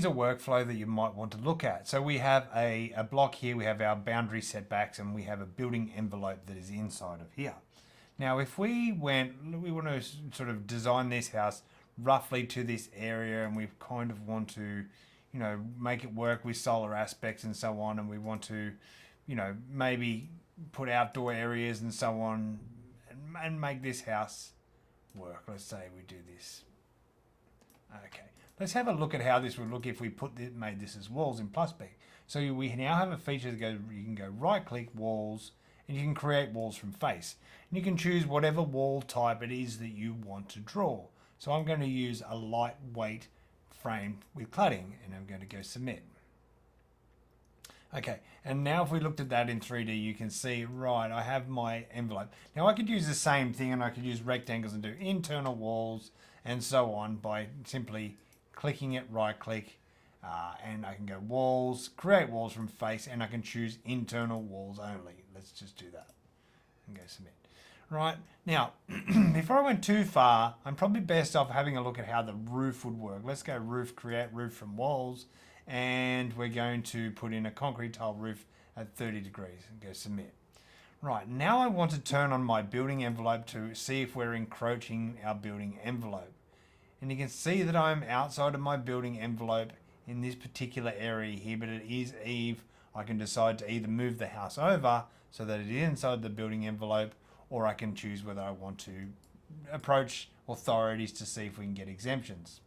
a workflow that you might want to look at. So we have a block here, we have our boundary setbacks, and we have a building envelope that is inside of here. Now, if we want to sort of design this house roughly to this area, and we kind of want to, you know, make it work with solar aspects and so on, and we want to, you know, maybe put outdoor areas and so on, and make this house work. Let's say we do this. Okay, let's have a look at how this would look if we made this as walls in PlusSpec. So we now have a feature that goes, you can go right click walls, and you can create walls from face. And you can choose whatever wall type it is that you want to draw. So I'm going to use a lightweight frame with cladding, and I'm going to go submit. Okay, and now if we looked at that in 3D, you can see, right, I have my envelope. Now I could use the same thing, and I could use rectangles and do internal walls and so on by simply clicking it, right click, and I can go walls, create walls from face, and I can choose internal walls only. Let's just do that and go submit. Right, now, before I went too far, I'm probably best off having a look at how the roof would work. Let's go roof, create roof from walls, and we're going to put in a concrete tile roof at 30 degrees and go submit. Right, now I want to turn on my building envelope to see if we're encroaching our building envelope. And you can see that I'm outside of my building envelope in this particular area here, but it is eve. I can decide to either move the house over so that it is inside the building envelope, or I can choose whether I want to approach authorities to see if we can get exemptions.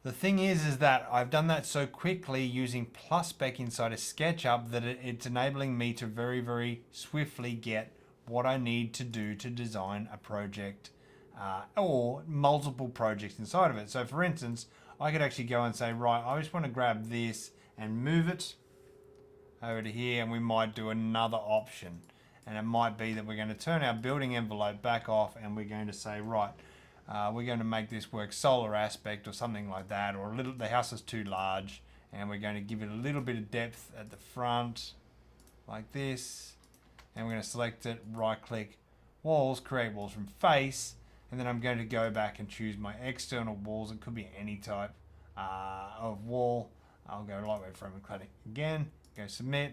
The thing is that I've done that so quickly using PlusSpec inside of SketchUp that it's enabling me to very, very swiftly get what I need to do to design a project or multiple projects inside of it. So for instance, I could actually go and say, right, I just want to grab this and move it over to here, and we might do another option. And it might be that we're going to turn our building envelope back off, and we're going to say, right, we're going to make this work solar aspect or something like that, or the house is too large, and we're going to give it a little bit of depth at the front, like this, and we're going to select it, right click, walls, create walls from face, and then I'm going to go back and choose my external walls. It could be any type of wall. I'll go lightweight frame and cladding again, go submit.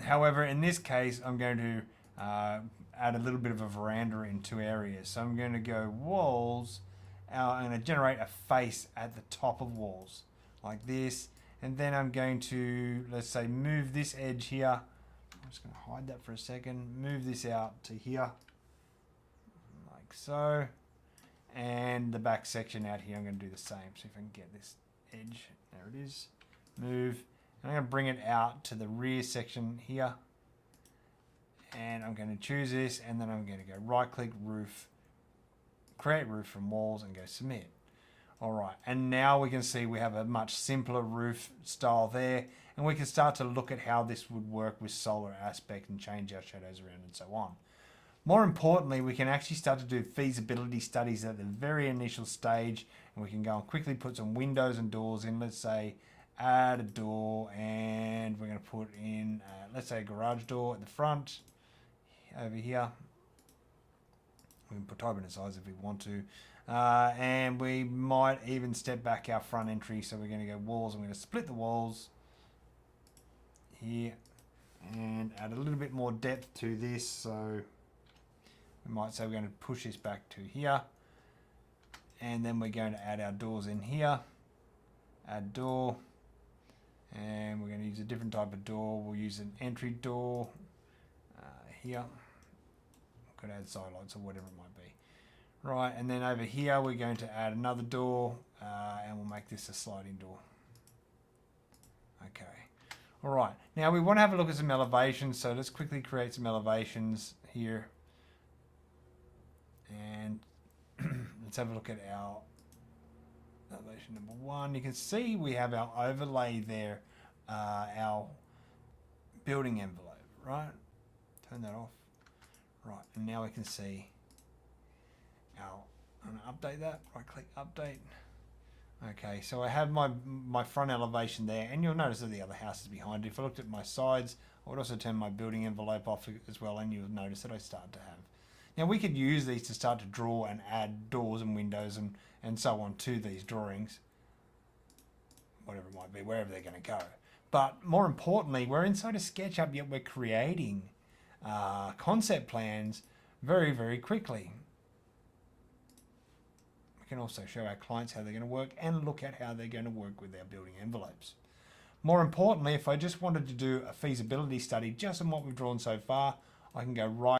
However, in this case, I'm going to add a little bit of a veranda in two areas. So I'm going to go walls, I'm going to generate a face at the top of walls, like this. And then I'm going to, let's say, move this edge here. I'm just going to hide that for a second. Move this out to here, like so. And the back section out here, I'm going to do the same. See if I can get this edge. There it is. Move. I'm going to bring it out to the rear section here, and I'm going to choose this, and then I'm going to go right click roof, create roof from walls, and go submit. Alright, and now we can see we have a much simpler roof style there, and we can start to look at how this would work with solar aspect and change our shadows around and so on. More importantly, we can actually start to do feasibility studies at the very initial stage, and we can go and quickly put some windows and doors in. Let's say add a door, and we're going to put in, let's say, a garage door at the front over here. We can type in a size if we want to, and we might even step back our front entry. So we're going to go walls. I'm going to split the walls here and add a little bit more depth to this. So we might say we're going to push this back to here, and then we're going to add our doors in here. Add door. And we're going to use a different type of door. We'll use an entry door here. Could add side lights or whatever it might be. Right, and then over here we're going to add another door, and we'll make this a sliding door. Okay. All right. Now we want to have a look at some elevations, so let's quickly create some elevations here. And let's have a look at our elevation number 1. You can see we have our overlay there, our building envelope, right? Turn that off. Right, and now we can see our, I'm going to update that, right click update. Okay, so I have my front elevation there, and you'll notice that the other house is behind it. If I looked at my sides, I would also turn my building envelope off as well, and you'll notice that I start to have. Now we could use these to start to draw and add doors and windows and so on to these drawings, whatever it might be, wherever they're going to go. But more importantly, we're inside a SketchUp, yet we're creating concept plans very, very quickly. We can also show our clients how they're going to work and look at how they're going to work with our building envelopes. More importantly, if I just wanted to do a feasibility study just on what we've drawn so far, I can go right